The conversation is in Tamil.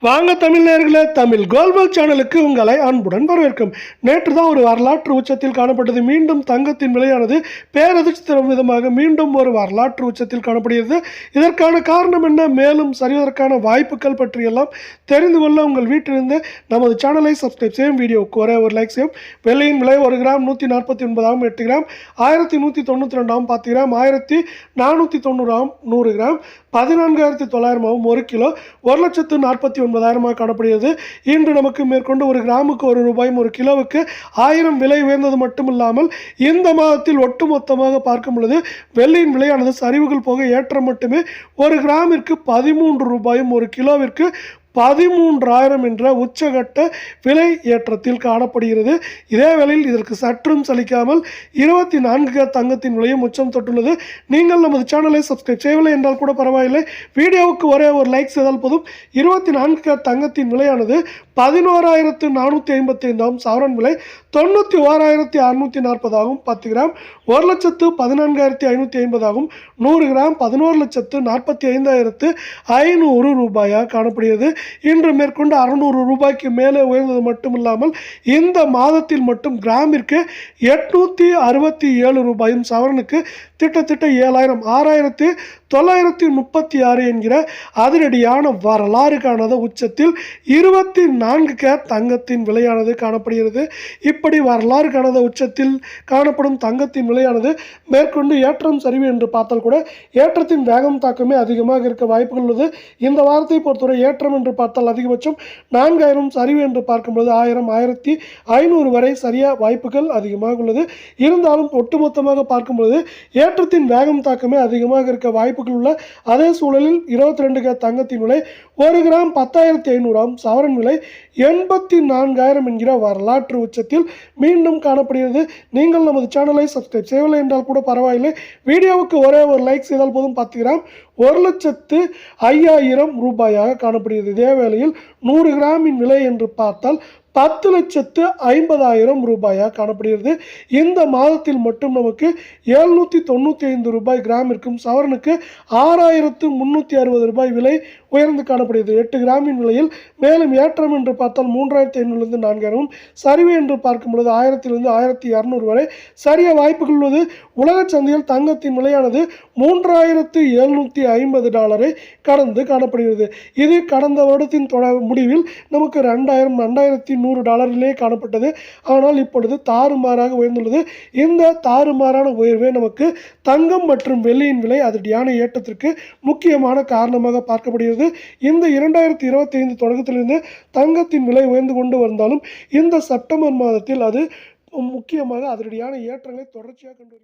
வாங்க தமிழ் நேயர்களே, தமிழ் கோல்பல் சேனலுக்கு உங்களை அன்புடன் வரவேற்கும். நேற்று தான் ஒரு வரலாற்று உச்சத்தில் காணப்பட்டது. மீண்டும் தங்கத்தின் விலையானது பேரதிர்ச்சி தரும் விதமாக மீண்டும் ஒரு வரலாற்று உச்சத்தில் காணப்படுகிறது. இதற்கான காரணம் என்ன, மேலும் சரிவதற்கான வாய்ப்புகள் பற்றியெல்லாம் தெரிந்து கொள்ள உங்கள் வீட்டிலிருந்து நமது சேனலை சப்ஸ்கிரைப் செய்யும். வீடியோவுக்கு ஒரே ஒரு லைக் செய்யும். வெள்ளியின் விலை 1 gram 149 8 gram 1192 10 gram 1490 100 gram 14,900 1 kilo 1,49,000 காணப்படுகிறது. இன்று நமக்கு மேற்கொண்டு ஒரு கிராமுக்கு 1 ரூபாயும் ஒரு கிலோவுக்கு 1000 விலை உயர்ந்தது மட்டுமில்லாமல் இந்த மாதத்தில் ஒட்டுமொத்தமாக பார்க்கும் பொழுது வெள்ளியின் விலையானது சரிவுகள் போக ஏற்றம் மட்டுமே. ஒரு கிராமிற்கு 13 ரூபாயும் ஒரு கிலோவிற்கு 13,000 என்ற உச்சகட்ட விலை ஏற்றத்தில் காணப்படுகிறது. இதே வேளையில் இதற்கு சற்றும் சலிக்காமல் 24 தங்கத்தின் விலையும் உச்சம் தொட்டுள்ளது. நீங்கள் நமது சேனலை சப்ஸ்கிரைப் செய்யவில்லை என்றால் கூட பரவாயில்லை, வீடியோவுக்கு ஒரே ஒரு லைக் செய்தால் போதும். 24 தங்கத்தின் விலையானது 11,455 சவரன் விலை 91,640 ஆகும். 10 கிராம் 1,14,550 ஆகும். 100 கிராம் 11,45,500 ரூபாயாக காணப்படுகிறது. இன்று மேற்கொண்டு 600 ரூபாய்க்கு மேலே உயர்ந்தது மட்டுமில்லாமல் இந்த மாதத்தில் மட்டும் கிராமிற்கு 867 ரூபாயும் சவரனுக்கு திட்டத்தட்ட 6,936 என்கிற அதிரடியான வரலாறு காணாத உச்சத்தில் 24 தங்கத்தின் விலையானது காணப்படுகிறது. இப்படி வரலாறு காணாத உச்சத்தில் காணப்படும் தங்கத்தின் விலையானது மேற்கொண்டு ஏற்றம் சரிவு என்று பார்த்தால் கூட ஏற்றத்தின் வேகம் தாக்கமே அதிகமாக இருக்க வாய்ப்புகள் உள்ளது. இந்த வாரத்தை பொறுத்தவரை ஏற்றம் என்று பார்த்தால் அதிகபட்சம் 4000, சரிவு என்று பார்க்கும்போது 1000 1500 வரை சரியா வாய்ப்புகள் அதிகமாக உள்ளது. இருந்தாலும் ஒட்டுமொத்தமாக பார்க்கும்போது ஏற்றத்தின் வேகம் தாக்கமே அதிகமாக இருக்க வாய்ப்புகள் உள்ள அதே சூழலில் 22 தங்கத்தின் விலை 1 கிராம் 10,500 சவரன் விலை 84,000 என்கிற வரலாற்று உச்சத்தில் மீண்டும் காணப்படுகிறது. நீங்கள் நமது சேனலை சப்ஸ்கிரைப் செய்யவில்லை என்றால் கூட பரவாயில்லை, வீடியோவுக்கு ஒரே ஒரு லைக் செய்தால் போதும். 10 கிராம் 1,05,000 ரூபாயாக காணப்படுகிறது. இதே வேளையில் 100 கிராமின் விலை என்று பார்த்தால் 10,50,000 ரூபாயாக காணப்படுகிறது. இந்த மாதத்தில் மட்டும் நமக்கு 795 ரூபாய் கிராமிற்கும் சவரனுக்கு 6,360 ரூபாய் விலை உயர்ந்து காணப்படுகிறது. 8 கிராமின் விலையில் மேலும் ஏற்றம் என்று பார்த்தால் 3,500 4,000, சரிவு என்று பார்க்கும் பொழுது 1000 1,200 வரை சரிய வாய்ப்புகள் உள்ளது. உலக சந்தையில் தங்கத்தின் விலையானது $3,750 கடந்து காணப்படுகிறது. இது கடந்த வருடத்தின் முடிவில் நமக்கு 2,100 காணப்பட்டது. ஆனால் இப்பொழுது தாறுமாறாக உயர்ந்துள்ளது. இந்த தாறுமாறான உயர்வே நமக்கு தங்கம் மற்றும் வெள்ளியின் விலை அதிரடியான ஏற்றத்திற்கு முக்கியமான காரணமாக பார்க்கப்படுகிறது. இந்த 2025 தொடக்கத்திலிருந்து தங்கத்தின் விலை உயர்ந்து கொண்டு வந்தாலும் இந்த செப்டம்பர் மாதத்தில் அது முக்கியமாக அதிரடியான ஏற்றங்களை தொடர்ச்சியாக கண்டு